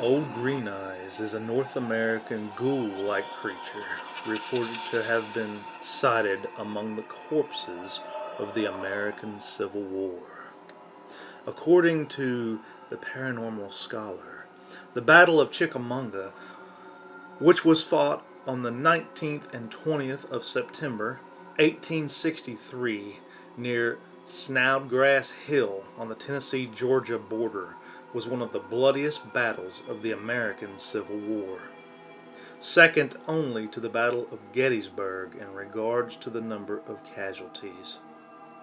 Old Green Eyes is a North American ghoul-like creature reported to have been sighted among the corpses of the American Civil War. According to the Paranormal Scholar, the Battle of Chickamauga, which was fought on the 19th and 20th of September 1863 near Snodgrass Hill on the Tennessee-Georgia border, was one of the bloodiest battles of the American Civil War, second only to the Battle of Gettysburg in regards to the number of casualties.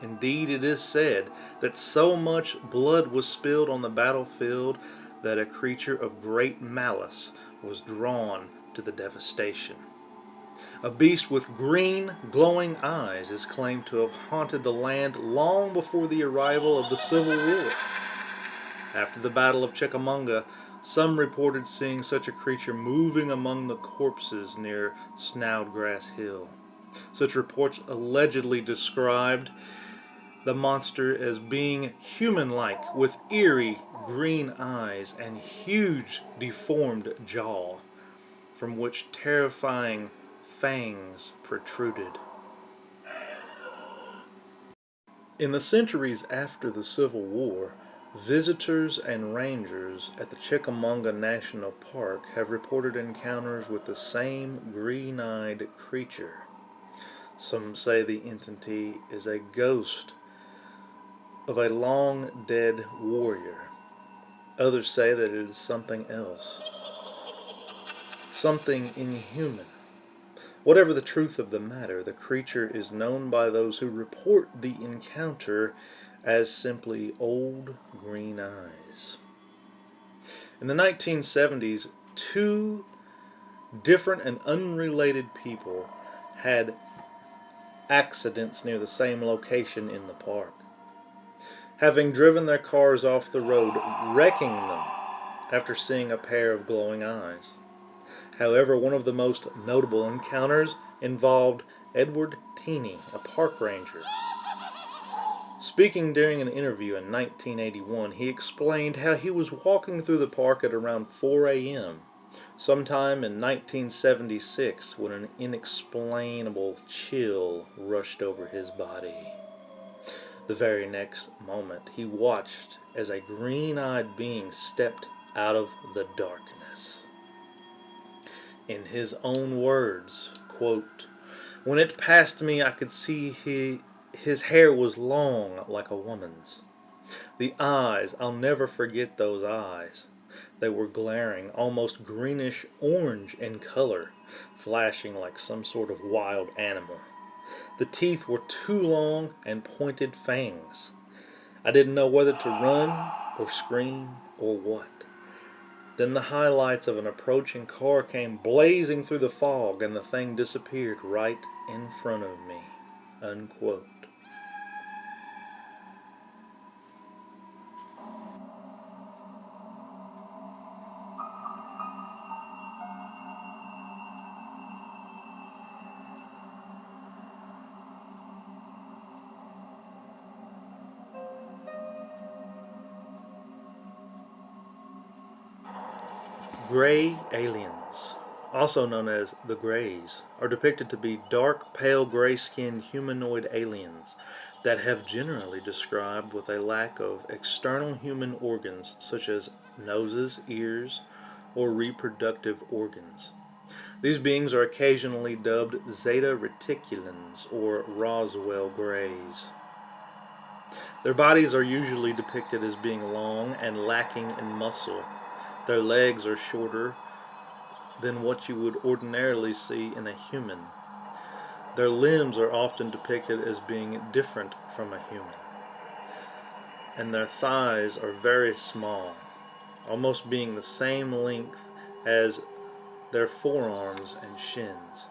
Indeed, it is said that so much blood was spilled on the battlefield that a creature of great malice was drawn to the devastation. A beast with green, glowing eyes is claimed to have haunted the land long before the arrival of the Civil War. After the Battle of Chickamauga, some reported seeing such a creature moving among the corpses near Snodgrass Hill. Such reports allegedly described the monster as being human-like, with eerie green eyes and huge deformed jaw, from which terrifying fangs protruded. In the centuries after the Civil War, visitors and rangers at the Chickamauga National Park have reported encounters with the same green-eyed creature. Some say the entity is a ghost of a long-dead warrior. Others say that it is something else, something inhuman. Whatever the truth of the matter, the creature is known by those who report the encounter as simply Old Green Eyes. In the 1970s, two different and unrelated people had accidents near the same location in the park, having driven their cars off the road, wrecking them after seeing a pair of glowing eyes. However, one of the most notable encounters involved Edward Teeney, a park ranger. Speaking during an interview in 1981, he explained how he was walking through the park at around 4 a.m. sometime in 1976 when an inexplainable chill rushed over his body. The very next moment, he watched as a green-eyed being stepped out of the darkness. In his own words, quote, "When it passed me, I could see his hair was long like a woman's. The eyes, I'll never forget those eyes. They were glaring, almost greenish orange in color, flashing like some sort of wild animal. The teeth were two long and pointed fangs. I didn't know whether to run or scream or what. Then the highlights of an approaching car came blazing through the fog, and the thing disappeared right in front of me." Unquote. Gray aliens, also known as the Greys, are depicted to be dark, pale, gray-skinned humanoid aliens that have generally described with a lack of external human organs such as noses, ears, or reproductive organs. These beings are occasionally dubbed Zeta Reticulans or Roswell Greys. Their bodies are usually depicted as being long and lacking in muscle. Their legs are shorter than what you would ordinarily see in a human. Their limbs are often depicted as being different from a human. And their thighs are very small, almost being the same length as their forearms and shins.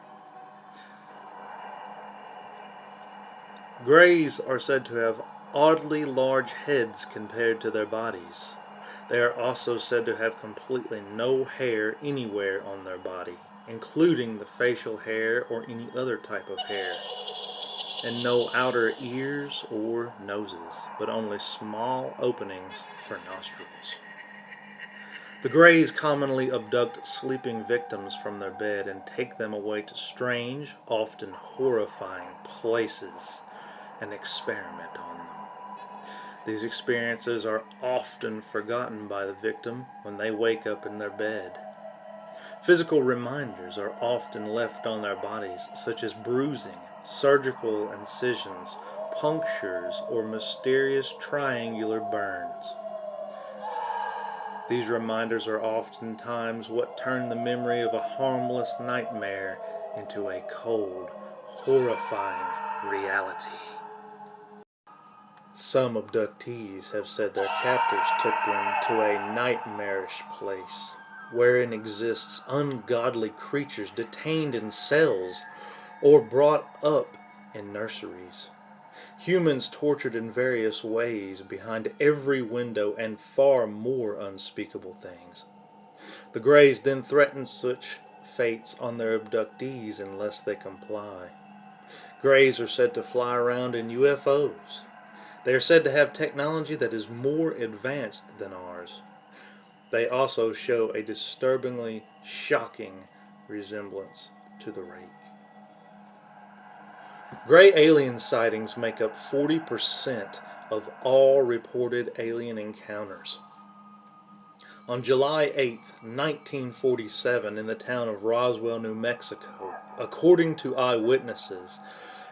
Greys are said to have oddly large heads compared to their bodies. They are also said to have completely no hair anywhere on their body, including the facial hair or any other type of hair, and no outer ears or noses, but only small openings for nostrils. The Greys commonly abduct sleeping victims from their bed and take them away to strange, often horrifying places and experiment on them. These experiences are often forgotten by the victim when they wake up in their bed. Physical reminders are often left on their bodies, such as bruising, surgical incisions, punctures, or mysterious triangular burns. These reminders are oftentimes what turn the memory of a harmless nightmare into a cold, horrifying reality. Some abductees have said their captors took them to a nightmarish place, wherein exists ungodly creatures detained in cells or brought up in nurseries. Humans tortured in various ways behind every window, and far more unspeakable things. The Greys then threaten such fates on their abductees unless they comply. Greys are said to fly around in UFOs. They are said to have technology that is more advanced than ours. They also show a disturbingly shocking resemblance to the rake. Gray alien sightings make up 40% of all reported alien encounters. On July 8, 1947, in the town of Roswell, New Mexico, according to eyewitnesses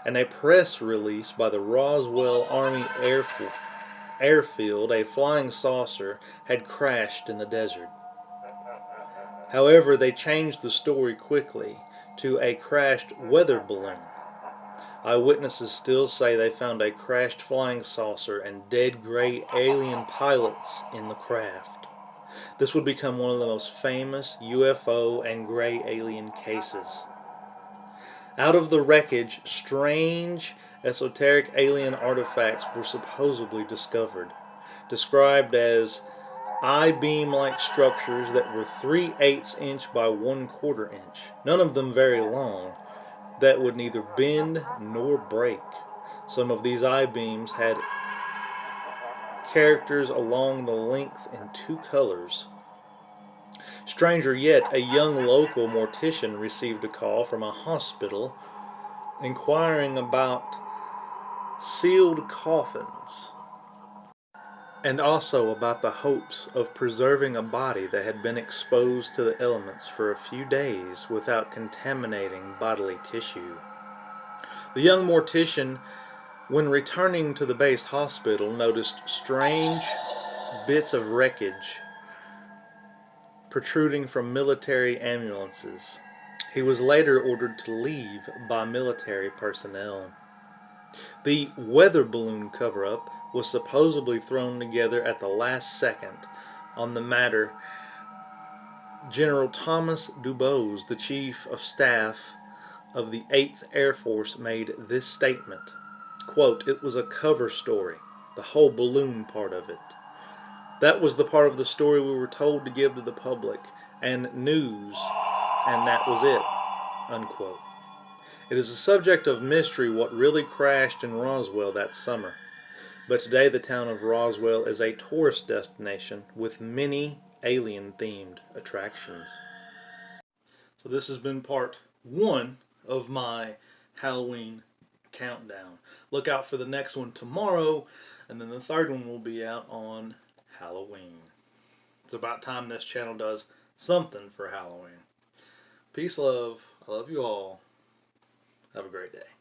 and a press release by the Roswell Army Airfield, a flying saucer had crashed in the desert. However, they changed the story quickly to a crashed weather balloon. Eyewitnesses still say they found a crashed flying saucer and dead gray alien pilots in the craft. This would become one of the most famous UFO and gray alien cases. Out of the wreckage, strange, esoteric alien artifacts were supposedly discovered, described as I-beam-like structures that were 3/8 inch by 1/4 inch, none of them very long, that would neither bend nor break. Some of these I-beams had characters along the length in 2 colors. Stranger yet, a young local mortician received a call from a hospital inquiring about sealed coffins and also about the hopes of preserving a body that had been exposed to the elements for a few days without contaminating bodily tissue. The young mortician, when returning to the base hospital, noticed strange bits of wreckage protruding from military ambulances. He was later ordered to leave by military personnel. The weather balloon cover-up was supposedly thrown together at the last second. On the matter, General Thomas Dubose, the Chief of Staff of the 8th Air Force, made this statement, quote, "It was a cover story, the whole balloon part of it. That was the part of the story we were told to give to the public and news, and that was it," unquote. It is a subject of mystery what really crashed in Roswell that summer. But today the town of Roswell is a tourist destination with many alien-themed attractions. So this has been part 1 of my Halloween countdown. Look out for the next one tomorrow, and then the third one will be out on Halloween. It's about time this channel does something for Halloween. Peace, love. I love you all. Have a great day.